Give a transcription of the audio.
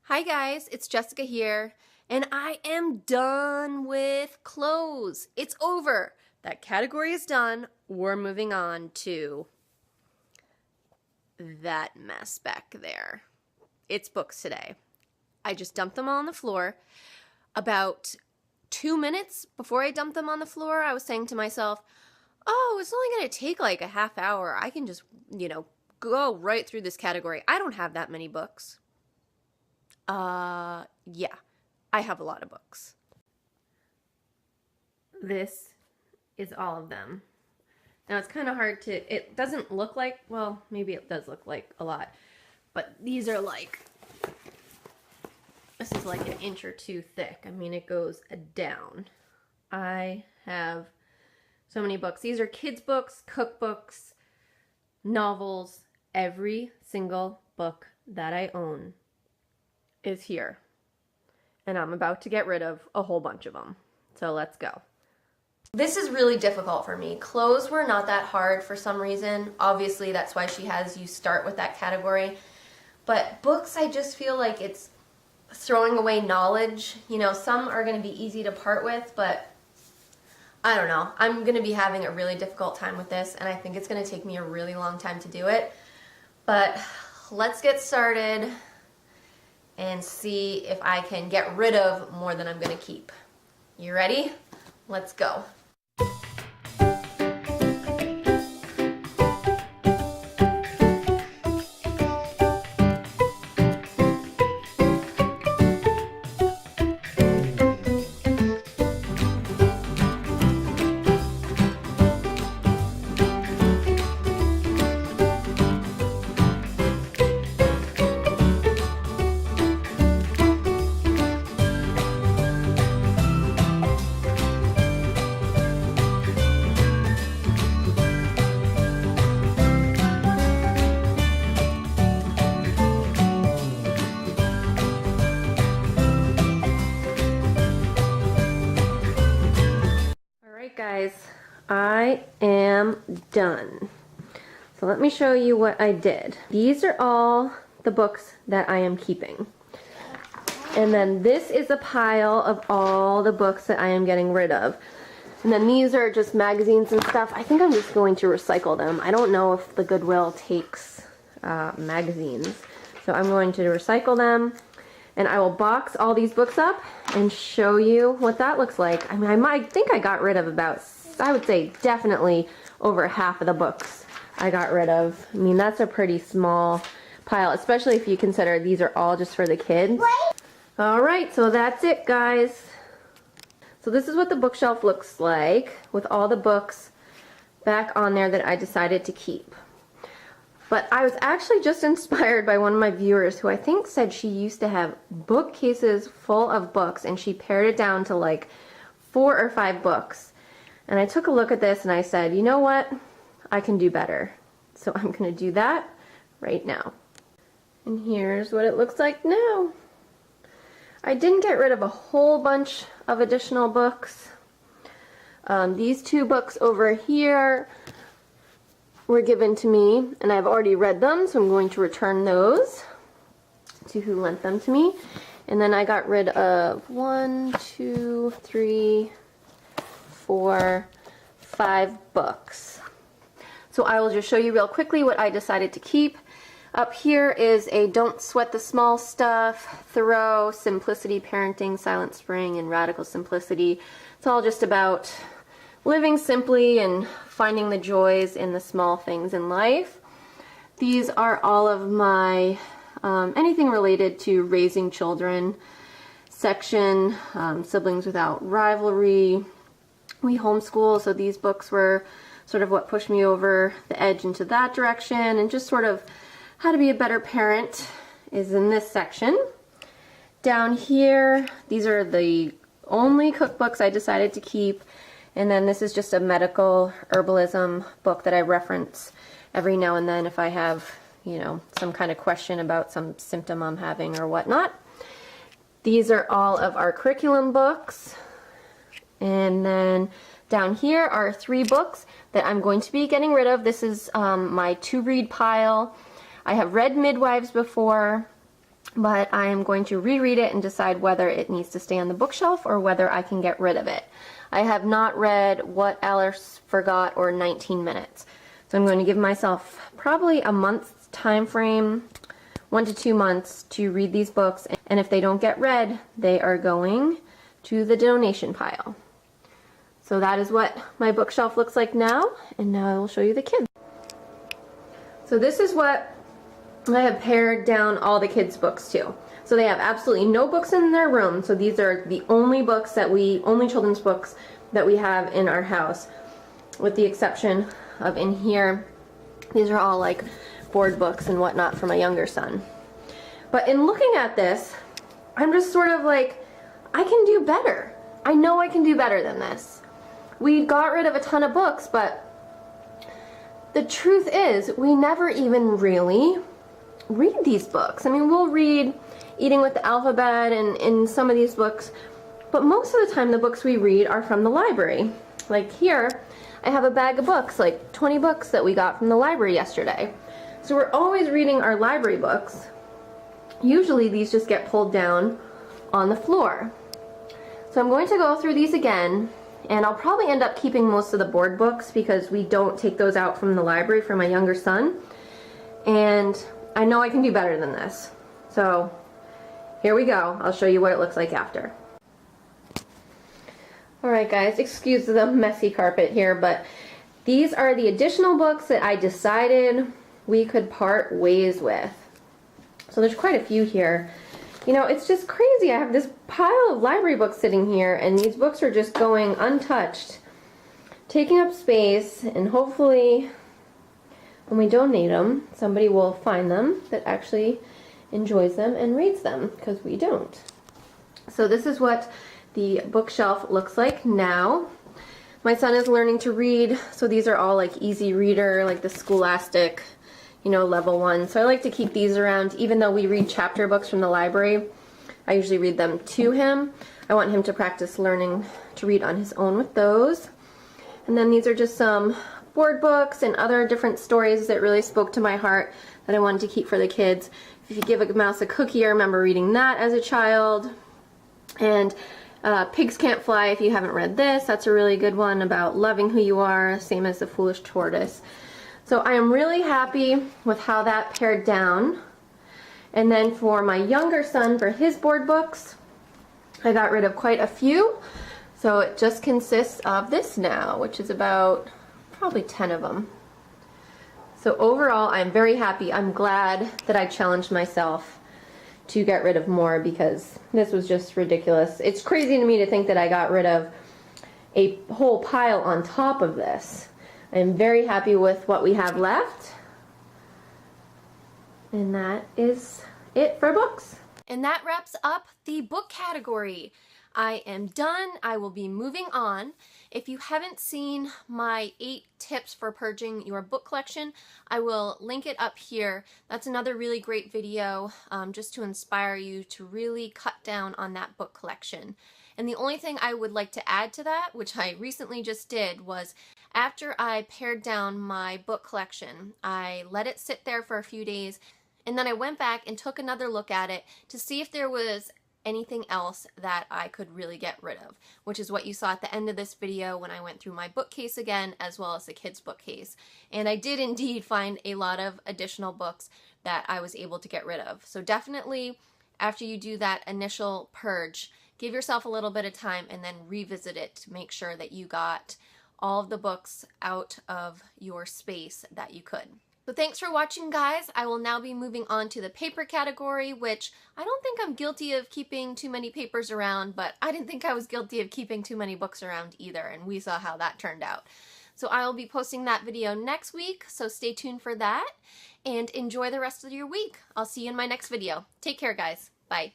Hi guys, it's Jessica here, and I am done with clothes. It's over. That category is done. We're moving on to that mess back there. It's books today. I just dumped them all on the floor. About 2 minutes before I dumped them on the floor, I was saying to myself, oh, it's only going to take like a half hour. I can just, go right through this category. I don't have that many books. Yeah, I have a lot of books. This is all of them. Now it's kind of hard to, it doesn't look like, well, maybe it does look like a lot, but these are like, this is like an inch or two thick. I mean, it goes down. I have so many books. These are kids' books, cookbooks, novels. Every single book that I own is here, and I'm about to get rid of a whole bunch of them. So let's go. This is really difficult for me. Clothes were not that hard for some reason. Obviously, that's why she has you start with that category. But books, I just feel like it's throwing away knowledge. You know, some are going to be easy to part with, but I don't know. I'm going to be having a really difficult time with this, and I think it's going to take me a really long time to do it. But let's get started and see if I can get rid of more than I'm going to keep. You ready? Let's go. Guys, I am done. So let me show you what I did. These are all the books that I am keeping. And then this is a pile of all the books that I am getting rid of. And then these are just magazines and stuff. I think I'm just going to recycle them. I don't know if the Goodwill takes magazines. So I'm going to recycle them. And I will box all these books up and show you what that looks like. I mean, I think I got rid of about, I would say definitely over half of the books I got rid of. I mean, that's a pretty small pile, especially if you consider these are all just for the kids. All right, so that's it, guys. So this is what the bookshelf looks like with all the books back on there that I decided to keep. But I was actually just inspired by one of my viewers who I think said she used to have bookcases full of books, and she pared it down to like 4 or 5 books. And I took a look at this and I said, you know what? I can do better. So I'm going to do that right now. And here's what it looks like now. I didn't get rid of a whole bunch of additional books. These 2 books over here were given to me, and I've already read them, so I'm going to return those to who lent them to me. And then I got rid of 1, 2, 3, 4, 5 books. So I will just show you real quickly what I decided to keep. Up here is a Don't Sweat the Small Stuff, Thoreau, Simplicity Parenting, Silent Spring, and Radical Simplicity. It's all just about living simply and finding the joys in the small things in life. These are all of my anything related to raising children section, Siblings Without Rivalry. We homeschool, so these books were sort of what pushed me over the edge into that direction, and just sort of how to be a better parent is in this section. Down here, these are the only cookbooks I decided to keep. And then this is just a medical herbalism book that I reference every now and then if I have, some kind of question about some symptom I'm having or whatnot. These are all of our curriculum books. And then down here are 3 books that I'm going to be getting rid of. This is my to-read pile. I have read Midwives before. but I am going to reread it and decide whether it needs to stay on the bookshelf or whether I can get rid of it. I have not read What Alice Forgot or 19 Minutes. So I'm going to give myself probably a month's time frame, 1 to 2 months, to read these books. And if they don't get read, they are going to the donation pile. So that is what my bookshelf looks like now. And now I will show you the kids. So this is what I have pared down all the kids' books to. So they have absolutely no books in their room. So these are the only books that only children's books that we have in our house, with the exception of in here. These are all like board books and whatnot for my younger son. But in looking at this, I'm just sort of like, I can do better. I know I can do better than this. We got rid of a ton of books, but the truth is, we never even really read these books. I mean, we'll read Eating with the Alphabet and in some of these books, but most of the time the books we read are from the library. Like here, I have a bag of books, like 20 books that we got from the library yesterday. So we're always reading our library books. Usually these just get pulled down on the floor. So I'm going to go through these again, and I'll probably end up keeping most of the board books because we don't take those out from the library for my younger son. And I know I can do better than this. So here we go. I'll show you what it looks like after. Alright guys, excuse the messy carpet here, but these are the additional books that I decided we could part ways with. So there's quite a few here. You know, it's just crazy. I have this pile of library books sitting here, and these books are just going untouched, taking up space, and hopefully when we donate them, somebody will find them that actually enjoys them and reads them, because we don't. So this is what the bookshelf looks like now. My son is learning to read, so these are all like easy reader, like the Scholastic, you know, level 1. So I like to keep these around. Even though we read chapter books from the library, I usually read them to him. I want him to practice learning to read on his own with those. And then these are just some board books and other different stories that really spoke to my heart that I wanted to keep for the kids. If you give a mouse a cookie, I remember reading that as a child. And Pigs Can't Fly, if you haven't read this, that's a really good one about loving who you are, same as The Foolish Tortoise. So I am really happy with how that pared down. And then for my younger son, for his board books, I got rid of quite a few. So it just consists of this now, which is about probably 10 of them. So overall, I'm very happy. I'm glad that I challenged myself to get rid of more because this was just ridiculous. It's crazy to me to think that I got rid of a whole pile on top of this. I'm very happy with what we have left. And that is it for books. And that wraps up the book category. I am done. I will be moving on. If you haven't seen my 8 tips for purging your book collection, I will link it up here. That's another really great video just to inspire you to really cut down on that book collection. And the only thing I would like to add to that, which I recently just did, was after I pared down my book collection, I let it sit there for a few days, and then I went back and took another look at it to see if there was anything else that I could really get rid of, which is what you saw at the end of this video when I went through my bookcase again, as well as the kids' bookcase. And I did indeed find a lot of additional books that I was able to get rid of. So definitely, after you do that initial purge, give yourself a little bit of time and then revisit it to make sure that you got all of the books out of your space that you could. So thanks for watching, guys. I will now be moving on to the paper category, which I don't think I'm guilty of keeping too many papers around, but I didn't think I was guilty of keeping too many books around either, and we saw how that turned out. So I will be posting that video next week, so stay tuned for that, and enjoy the rest of your week. I'll see you in my next video. Take care, guys. Bye.